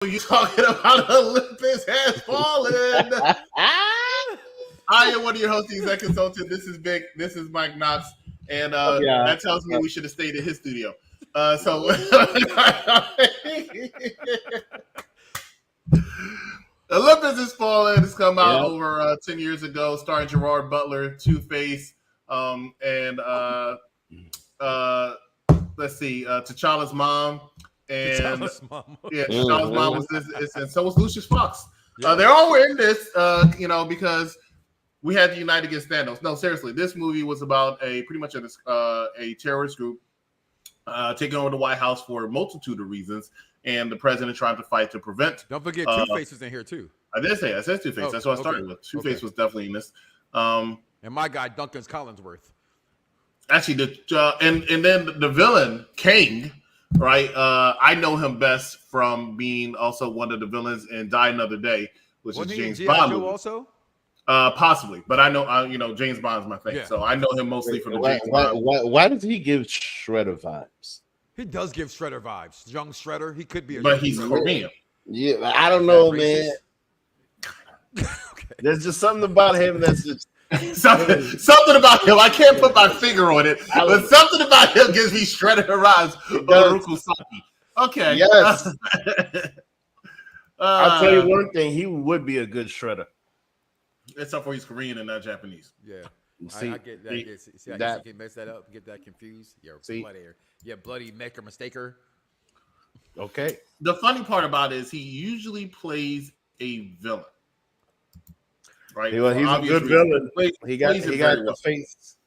You talking about Olympus has fallen. I am one of your hosts, the exec consultant. This is Vic. This is Mike Knox. And that tells me we should have stayed in his studio. Olympus has fallen. It's come out over 10 years ago, starring Gerard Butler, Two-Face, and let's see, T'Challa's mom. And T'Challa's mom was this, and so was Lucius Fox. They all were in this, because we had to unite against Thanos. No, seriously, this movie was about pretty much a terrorist group taking over the White House for a multitude of reasons, and the president trying to fight to prevent. Don't forget, Two-Face is in here too. I did say I said Two-Face. That's what I started with. Two-Face was definitely in this. And my guy Duncan Collinsworth. Actually, and then the villain Kang. Right, I know him best from being also one of the villains in Die Another Day, which is James Bond. Also, possibly, but I know, James Bond's my thing, so I know him mostly from the James Bond. Why does he give Shredder vibes? He does give Shredder vibes. Young Shredder, he could be, but he's Korean. Yeah, I don't know, man. There's just something about him that's just. something about him. I can't put my finger on it, but something about him gives me Shredder vibes. Okay. Yes. I'll tell you one thing. He would be a good Shredder. Except for he's Korean and not Japanese. Yeah. See, I get that. I guess you can mess that up, get that confused. Bloody maker mistaker. Okay. The funny part about it is he usually plays a villain. Right, he's a good villain. He got the face.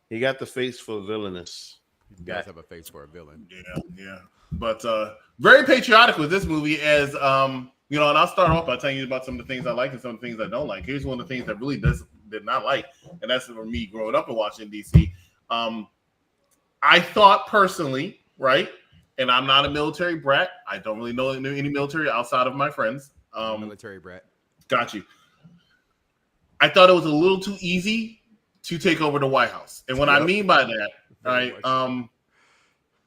He got the face for villainous. He does have a face for a villain. Yeah. But very patriotic with this movie, as and I'll start off by telling you about some of the things I like and some of the things I don't like. Here's one of the things that really did not like, and that's for me growing up in Washington D.C. I thought personally, right, and I'm not a military brat. I don't really know any military outside of my friends. Military brat. Got you. I thought it was a little too easy to take over the White House. And what I mean by that, right,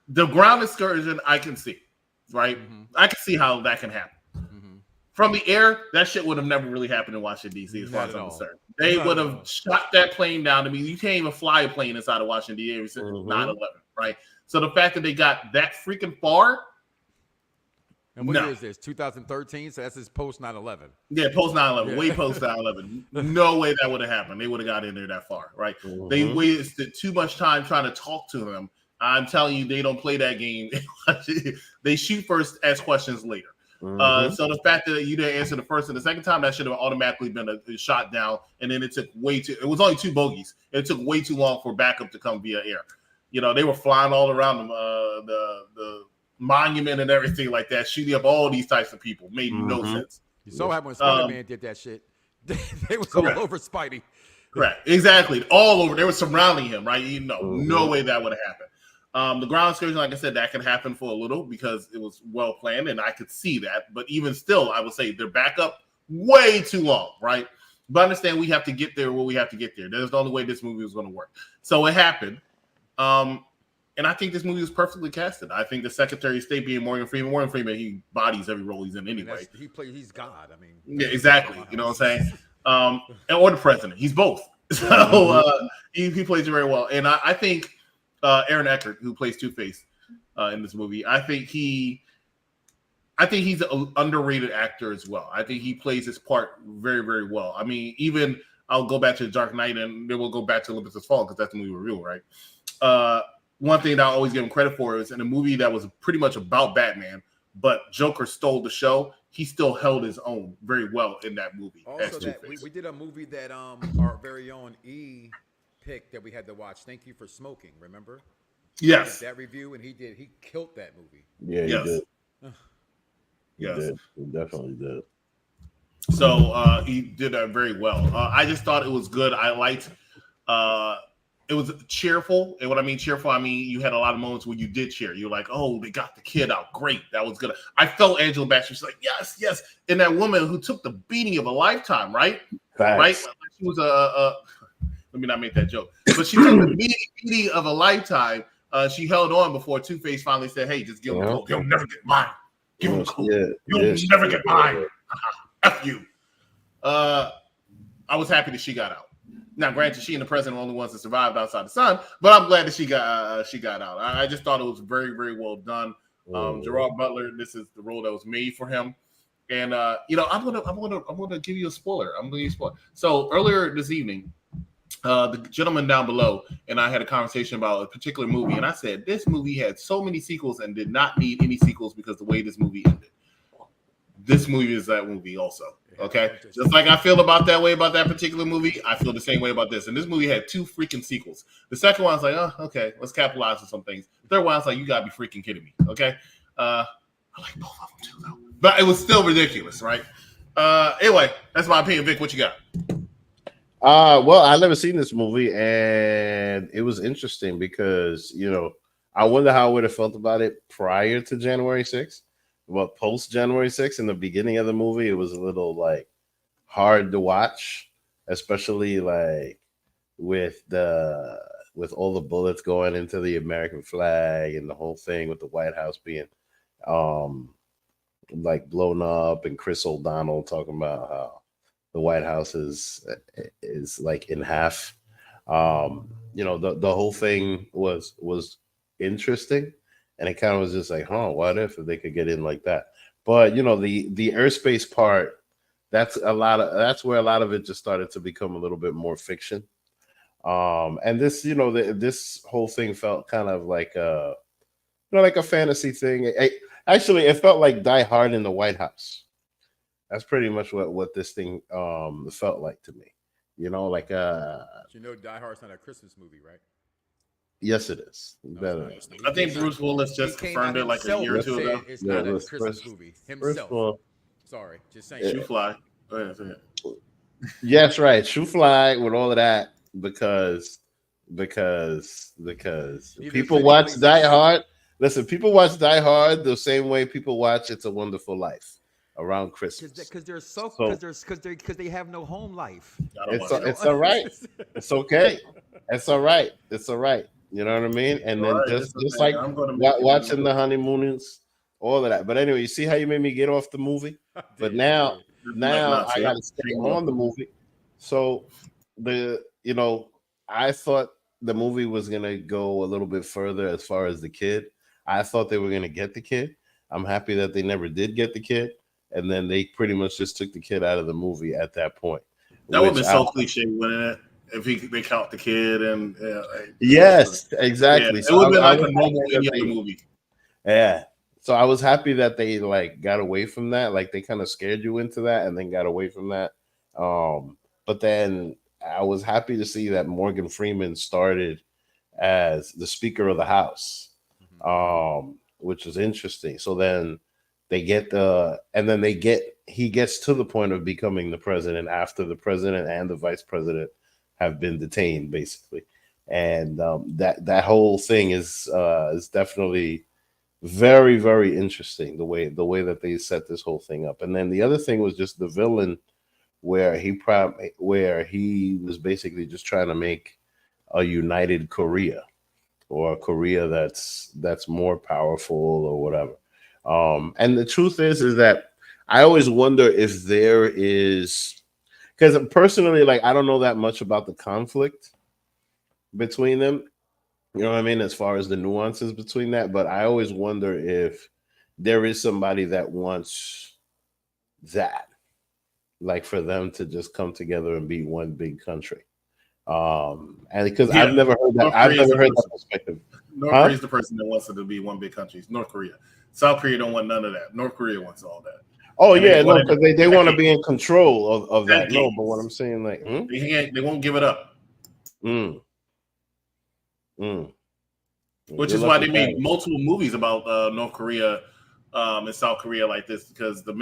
the ground excursion I can see, right? Mm-hmm. I can see how that can happen. Mm-hmm. From the air, that shit would have never really happened in Washington, D.C. as far as I'm concerned. They would have shot that plane down. I mean, you can't even fly a plane inside of Washington, D.C. since 9/11, right? So the fact that they got that freaking far. And what year is this? 2013? So that's his post 9/11. Yeah, post 9/11. Way post 9/11. No way that would have happened. They would have got in there that far, right? Mm-hmm. They wasted too much time trying to talk to them. I'm telling you, they don't play that game. They shoot first, ask questions later. Mm-hmm. So the fact that you didn't answer the first and the second time, that should have automatically been a shot down. And then it took it was only 2 bogeys. It took way too long for backup to come via air. They were flying all around them. The monument and everything like that, shooting up all these types of people made no sense. You saw how when Spider-Man did that shit. They was all over Spidey. Correct. Exactly. All over. They were surrounding him, right? No way that would have happened. The ground excursion, like I said, that could happen for a little because it was well planned, and I could see that. But even still, I would say they're back up way too long, right? But understand we have to get there where we have to get there. There's the only way this movie was going to work. So it happened. And I think this movie was perfectly casted. I think the Secretary of State being Morgan Freeman, he bodies every role he's in anyway. He's God. I mean, yeah, exactly. You know what I'm saying? Or the president. He's both. So he plays it very well. And I think Aaron Eckhart, who plays Two-Face in this movie, I think he's an underrated actor as well. I think he plays his part very, very well. I mean, even I'll go back to The Dark Knight, and then we'll go back to Olympus Has Fallen because that's the movie review, right? One thing that I always give him credit for is in a movie that was pretty much about Batman, but Joker stole the show. He still held his own very well in that movie. Also, we did a movie that our very own E picked that we had to watch. Thank You for Smoking. Remember? Yes. That review, and he killed that movie. Yeah, he did. Yes, he definitely did. So he did that very well. I just thought it was good. I liked. It was cheerful, and what I mean cheerful, I mean you had a lot of moments where you did cheer. You're like, "Oh, they got the kid out, great, that was good." I felt Angela Bassett. She's like, "Yes," and that woman who took the beating of a lifetime, right? Facts. Right? She was let me not make that joke, but she took the beating of a lifetime. She held on before Two-Face finally said, "Hey, just give him the gold. He'll never get mine." Give him a coat. You'll never get mine. F you. I was happy that she got out. Now, granted, she and the president were the only ones that survived outside the sun, but I'm glad that she got out. I just thought it was very, very well done. Gerard Butler, this is the role that was made for him. And I'm gonna give you a spoiler. I'm gonna give you a spoiler. So earlier this evening, the gentleman down below and I had a conversation about a particular movie, and I said this movie had so many sequels and did not need any sequels because the way this movie ended. This movie is that movie also. Okay, just like I feel about that way about that particular movie, I feel the same way about this. And this movie had 2 freaking sequels. The second one I was like, oh, okay, let's capitalize on some things. The third one I was like, you gotta be freaking kidding me. Okay, I like both of them too, though, but it was still ridiculous, right? Anyway, that's my opinion. Vic, what you got? Well, I've never seen this movie, and it was interesting because I wonder how I would have felt about it prior to January 6th. But post January 6th, in the beginning of the movie, it was a little like hard to watch, especially like with all the bullets going into the American flag and the whole thing with the White House being like blown up, and Chris O'Donnell talking about how the White House is like in half. The whole thing was interesting. And it kind of was just like, what if they could get in like that? But the airspace part, that's where a lot of it just started to become a little bit more fiction. And this, this whole thing felt kind of like like a fantasy thing. Actually, it felt like Die Hard in the White House. That's pretty much what this thing felt like to me. Like Die Hard's not a Christmas movie, right? Yes, it is. I think Bruce Willis just confirmed it like a year or two ago. It's not a Christmas movie himself. Sorry, just saying. Shoe Fly. Go ahead. Yes, right. Shoe Fly with all of that because people watch Die Hard. Listen, people watch Die Hard the same way people watch It's a Wonderful Life around Christmas. Because they have no home life. It's all right. It's okay. It's all right. It's all right. You know what I mean? And then just like watching the honeymooners, all of that. But anyway, you see how you made me get off the movie? But now I got to stay on the movie. So I thought the movie was gonna go a little bit further as far as the kid. I thought they were gonna get the kid. I'm happy that they never did get the kid, and then they pretty much just took the kid out of the movie at that point. That would have been so cliche, wouldn't it? If they count the kid and yes, exactly. Yeah, so it would have been like a normal any other movie. Yeah. So I was happy that they like got away from that. Like they kind of scared you into that and then got away from that. But then I was happy to see that Morgan Freeman started as the Speaker of the House, which is interesting. So then he gets to the point of becoming the president after the president and the vice president have been detained, basically, and that whole thing is definitely very, very interesting. The way that they set this whole thing up, and then the other thing was just the villain, where he was basically just trying to make a united Korea, or a Korea that's more powerful or whatever. And the truth is that I always wonder if there is. Because personally, like, I don't know that much about the conflict between them. You know what I mean? As far as the nuances between that. But I always wonder if there is somebody that wants that. Like for them to just come together and be one big country. And because I've never heard that perspective. North Korea is the person that wants it to be one big country. North Korea. South Korea don't want none of that. North Korea wants all that. Oh, and yeah, no, because they want to be in control of that. No, but what I'm saying, like, they won't give it up. Which is why they made multiple movies about North Korea and South Korea like this. Because the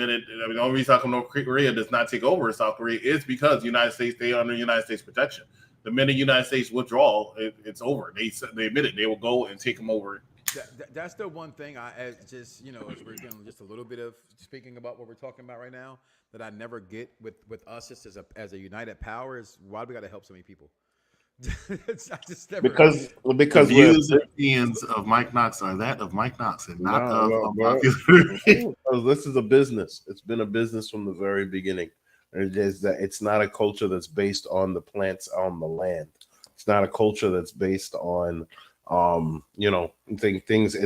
only reason North Korea does not take over South Korea is because the United States, they are under United States protection. The minute the United States withdraw, it's over. They admit it. They will go and take them over. That's the one thing as we're doing just a little bit of speaking about what we're talking about right now, that I never get with us just as a united power is why do we got to help so many people? I just never because The we're views and opinions of Mike Knox are that of Mike Knox and not of bro. popular. This is a business. It's been a business from the very beginning. It is that it's not a culture that's based on the plants on the land. It's not a culture that's based on things.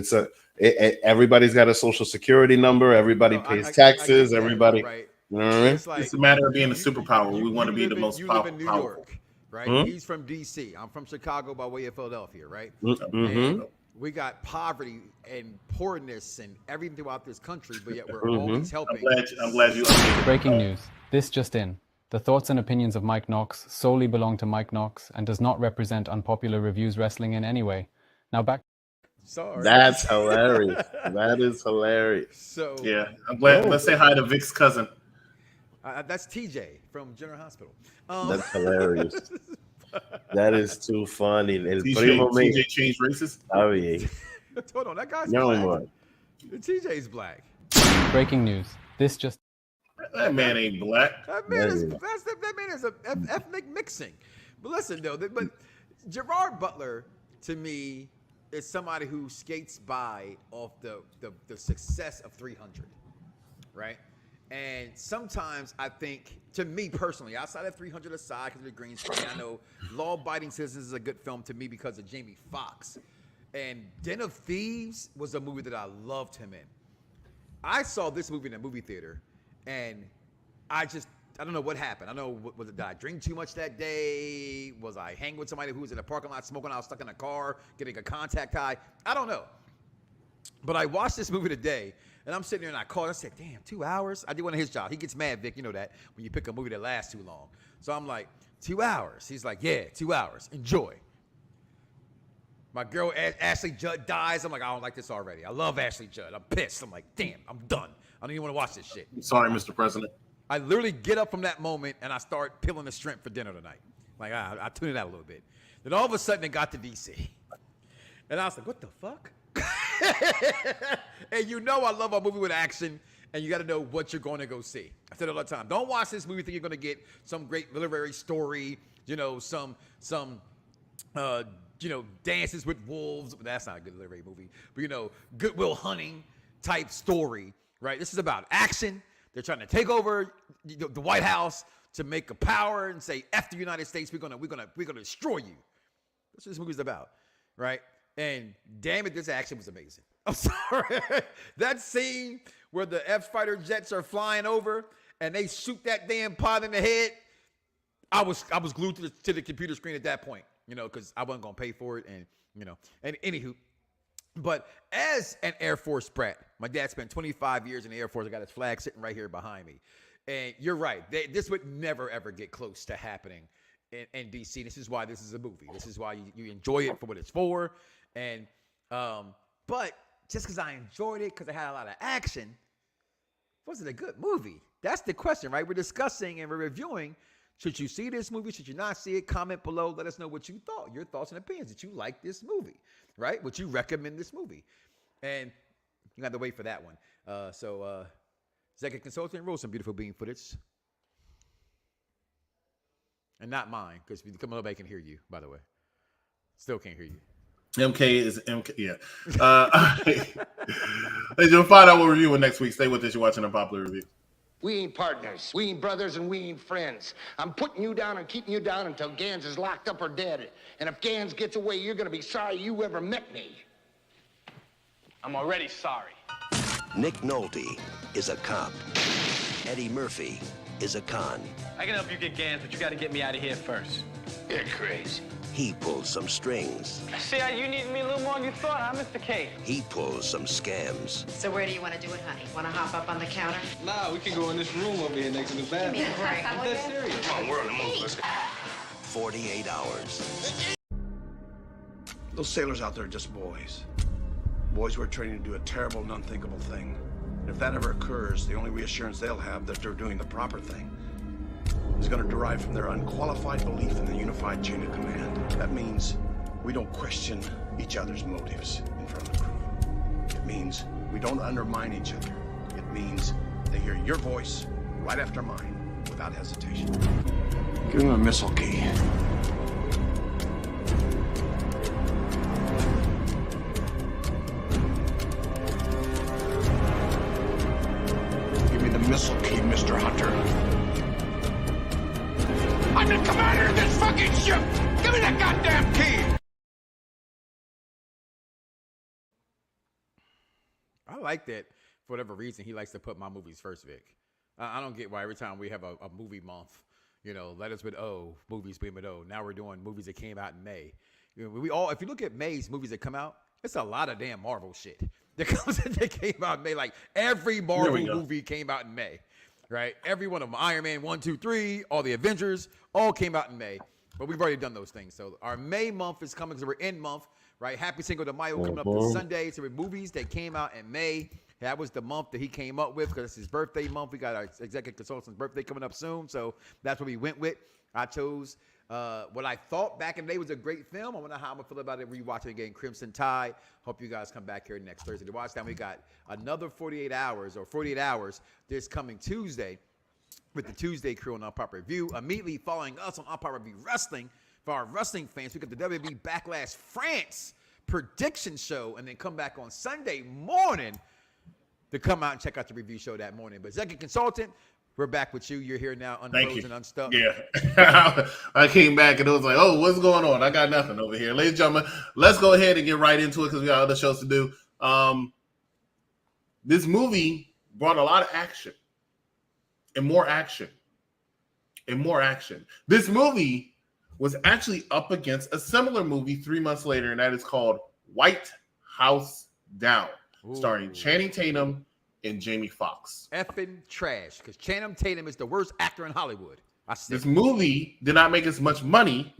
Everybody's got a social security number. Everybody pays taxes. I get that, everybody, right? you know what I mean? It's like It's a matter of being a superpower. We want to be the most you powerful. live in New York, right? Hmm? He's from D.C. I'm from Chicago by way of Philadelphia, right? Mm-hmm. And we got poverty and poorness and everything throughout this country, but yet we're always helping. I'm glad you. Breaking news. This just in. The thoughts and opinions of Mike Knox solely belong to Mike Knox and does not represent Unpopular Reviews Wrestling in any way. Now back. Sorry. That's hilarious. That is hilarious. So Yeah, I'm glad. Let's say hi to Vic's cousin. that's TJ from General Hospital. That's hilarious. That is too funny. TJ changed races. Oh yeah. Hold on, that guy's No black. one. TJ's black. Breaking news. This just. That man ain't black. That man is a ethnic mixing. But listen though, but Gerard Butler to me is somebody who skates by off the success of 300, right? And sometimes I think, to me personally, outside of 300 aside because of the green screen, I know Law Abiding Citizens is a good film to me because of Jamie Foxx. And Den of Thieves was a movie that I loved him in. I saw this movie in a movie theater, and I don't know what happened. I know, did I drink too much that day? Was I hanging with somebody who was in a parking lot smoking? I was stuck in a car getting a contact high. I don't know. But I watched this movie today, and I'm sitting there and I called. I said, damn, 2 hours? I did one of his jobs. He gets mad, Vic. You know that when you pick a movie that lasts too long. So I'm like, 2 hours? He's like, yeah, 2 hours. Enjoy. My girl, Ashley Judd, dies. I'm like, I don't like this already. I love Ashley Judd. I'm pissed. I'm like, damn, I'm done. I don't even want to watch this shit. Sorry, Mr. President. I literally get up from that moment and I start peeling the shrimp for dinner tonight. Like, I tune it out a little bit. Then all of a sudden it got to DC. And I was like, what the fuck? And you know I love a movie with action, and you got to know what you're going to go see. I said it all the time. Don't watch this movie thinking you're going to get some great literary story, some Dances with Wolves. That's not a good literary movie. But, Good Will Hunting type story, right? This is about action. They're trying to take over the White House to make a power and say, F the United States, we're gonna destroy you. That's what this movie's about, right? And damn it, this action was amazing. I'm sorry. That scene where the F-fighter jets are flying over and they shoot that damn pod in the head, I was glued to the computer screen at that point, because I wasn't gonna pay for it, and and anywho. But as an Air Force brat, my dad spent 25 years in the Air Force. I got his flag sitting right here behind me. And you're right. This would never, ever get close to happening in D.C. This is why this is a movie. This is why you enjoy it for what it's for. And but just because I enjoyed it, because it had a lot of action, was it a good movie? That's the question, right? We're discussing and we're reviewing. Should you see this movie? Should you not see it? Comment below. Let us know what you thought, your thoughts and opinions. Did you like this movie, right? Would you recommend this movie? And you have to wait for that one. So Executive Consultant, roll some beautiful bean footage. And not mine, because nobody can hear you, by the way. Still can't hear you. MK is MK, yeah. You'll find out what we're reviewing next week. Stay with us. You're watching Unpopular Review. We ain't partners. We ain't brothers, and we ain't friends. I'm putting you down and keeping you down until Gans is locked up or dead. And if Gans gets away, you're gonna be sorry you ever met me. I'm already sorry. Nick Nolte is a cop. Eddie Murphy is a con. I can help you get Gans, but you gotta get me out of here first. You're crazy. He pulls some strings. See how you need me a little more than you thought, huh, Mr. K? He pulls some scams. So where do you want to do it, honey? Want to hop up on the counter? Nah, we can go in this room over here next to the bathroom. Give me a break. I'm dead serious. Come on, we're on the move. Let's go. 48 hours. Those sailors out there are just boys. Boys who are training to do a terrible and unthinkable thing. And if that ever occurs, the only reassurance they'll have that they're doing the proper thing is going to derive from their unqualified belief in the unified chain of command. That means we don't question each other's motives in front of the crew. It means we don't undermine each other. It means they hear your voice right after mine without hesitation. Give them a missile key. castle key, Mr. Hunter. I'm the commander of this fucking ship! Give me that goddamn key! I like that. For whatever reason, he likes to put my movies first, Vic. I don't get why every time we have a movie month, letters with O, movies begin with O. Now we're doing movies that came out in May. If you look at May's movies that come out, it's a lot of damn Marvel shit that came out in May. Like every Marvel movie came out in May, right? Every one of them, Iron Man 1, 2, 3, all the Avengers, all came out in May. But we've already done those things. So our May month is coming because we're in month, right? Happy Cinco de Mayo coming up this Sunday. So with movies that came out in May. That was the month that he came up with because it's his birthday month. We got our executive consultant's birthday coming up soon. So that's what we went with. I chose what I thought back in the day was a great film. I wonder how I'm going to feel about it rewatching again, Crimson Tide. Hope you guys come back here next Thursday to watch that. We got another 48 hours this coming Tuesday with the Tuesday crew on Unpopular Review. Immediately following us on Unpopular Review Wrestling. For our wrestling fans, we got the WWE Backlash France prediction show and then come back on Sunday morning to come out and check out the review show that morning. But Executive Consultant, we're back with you. You're here now, unfrozen, unstuck. Yeah. I came back and it was like, oh, what's going on? I got nothing over here. Ladies and gentlemen, let's go ahead and get right into it because we got other shows to do. This movie brought a lot of action and more action and more action. This movie was actually up against a similar movie 3 months later, and that is called White House Down. Starring Channing Tatum and Jamie Foxx. Effing trash, because Channing Tatum is the worst actor in Hollywood. This movie did not make as much money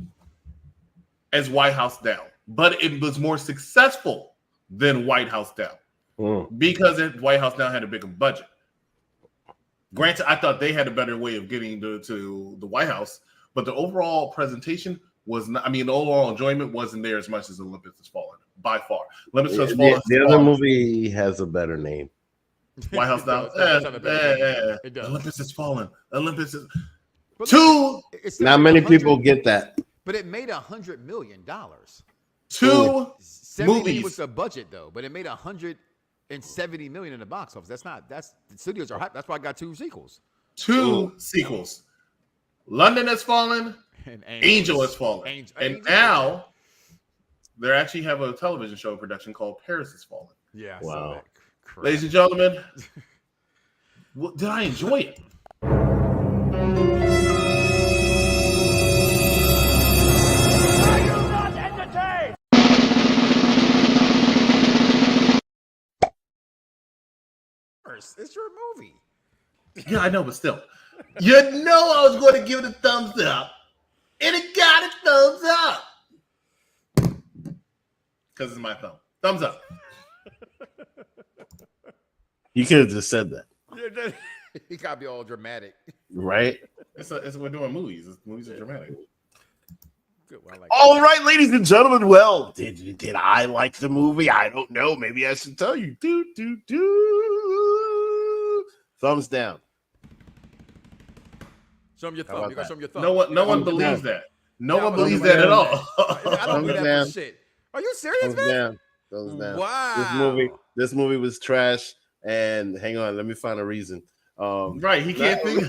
as White House Down, but it was more successful than White House Down because White House Down had a bigger budget. Granted, I thought they had a better way of getting to the White House, but the overall presentation was not. I mean, the overall enjoyment wasn't there as much as Olympus Has Fallen. By far, Olympus Has Fallen. The other movie has a better name. White House Down. Olympus Has Fallen. Olympus is but two. Not many people get that. But it made $100 million. Two movies was the budget though, but it made $170 million in the box office. The studios are hot. That's why I got 2 sequels. Two sequels. London Has Fallen. And Angel Has Fallen. And now they actually have a television show production called Paris Has Fallen. Yeah. Wow. Ladies and gentlemen, did I enjoy it? Are you not entertained? It's your movie. Yeah, I know, but still. You know I was going to give it a thumbs up. And it got a thumbs up. Because it's my thumb. Thumbs up. You could have just said that. He got to be all dramatic. Right? We're doing movies. Movies are dramatic. Good. Well, all right, ladies and gentlemen. Well, did I like the movie? I don't know. Maybe I should tell you. Thumbs down. Show him your thumb. You got to show him your thumb. No one believes that. No one believes that at all. I don't believe that for shit. Are you serious, man? Thumbs down. Wow. This movie was trash. And hang on, let me find a reason. Right, he can't think.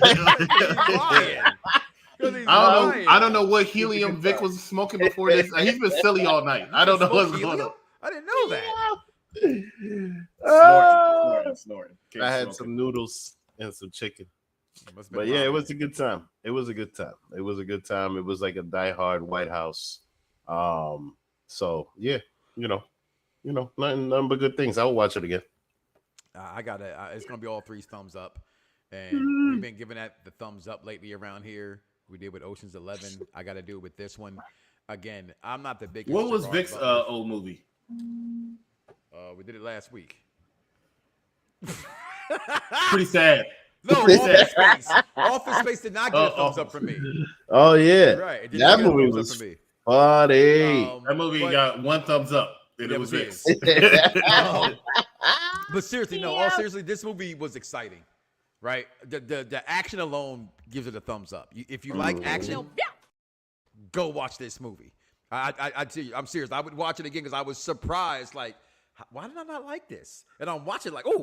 I don't know what helium Vic was smoking before this. He's been silly all night. I don't know what's going on. I didn't know that. Snoring. I had some noodles and some chicken. But yeah, it was a good time. It was a good time. It was like a diehard White House. So yeah, nothing but good things. I'll watch it again. I got it. It's gonna be all 3 thumbs up, and we've been giving that the thumbs up lately around here. We did with Ocean's 11. I got to do it with this one. Again, I'm not the biggest. What was Vic's old movie? We did it last week. Pretty sad. No, Office Space. Office Space did not get a thumbs up from me. Oh yeah, right. That movie was funny. That movie got 1 thumbs up. And it was Vic's. But seriously, all seriously, this movie was exciting, right? The action alone gives it a thumbs up. If you like action, go watch this movie. I tell you, I'm serious. I would watch it again because I was surprised, like why did I not like this? And I'm watching like, yeah,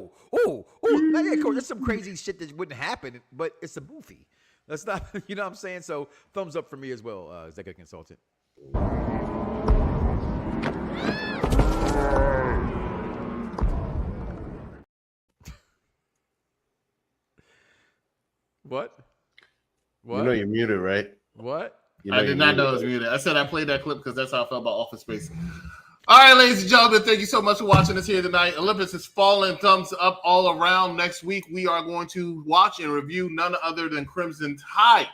cool. There's some crazy shit that wouldn't happen, but it's a movie. That's not, you know what I'm saying? So thumbs up for me as well, executive consultant. What? You know you're muted, right? What? You know I did not know it was muted. I said I played that clip because that's how I felt about Office Space. All right, ladies and gentlemen, thank you so much for watching us here tonight. Olympus is falling, thumbs up all around. Next week, we are going to watch and review none other than Crimson Tide.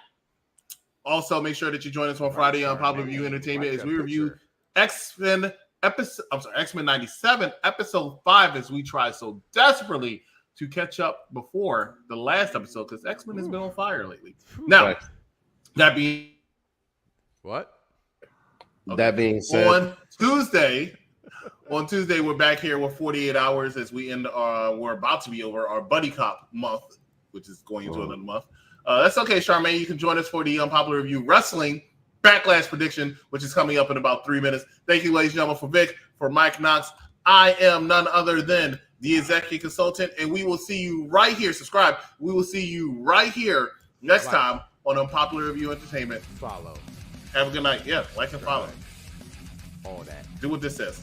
Also, make sure that you join us on Friday on Popular Review Entertainment as we review X-Men 97, episode 5, as we try so desperately to catch up before the last episode because X-Men has been on fire lately. Now, that being what? Okay. That being said, on Tuesday, we're back here with 48 hours as we end. We're about to be over our Buddy Cop month, which is going into another month. That's okay, Charmaine. You can join us for the Unpopular Review Wrestling Backlash prediction, which is coming up in about 3 minutes. Thank you, ladies and gentlemen, for Vic, for Mike Knox. I am none other than the executive consultant, and we will see you right here. Subscribe. We will see you right here next time on Unpopular Review Entertainment. Follow. Have a good night. Yeah, like and follow. All that. Do what this says.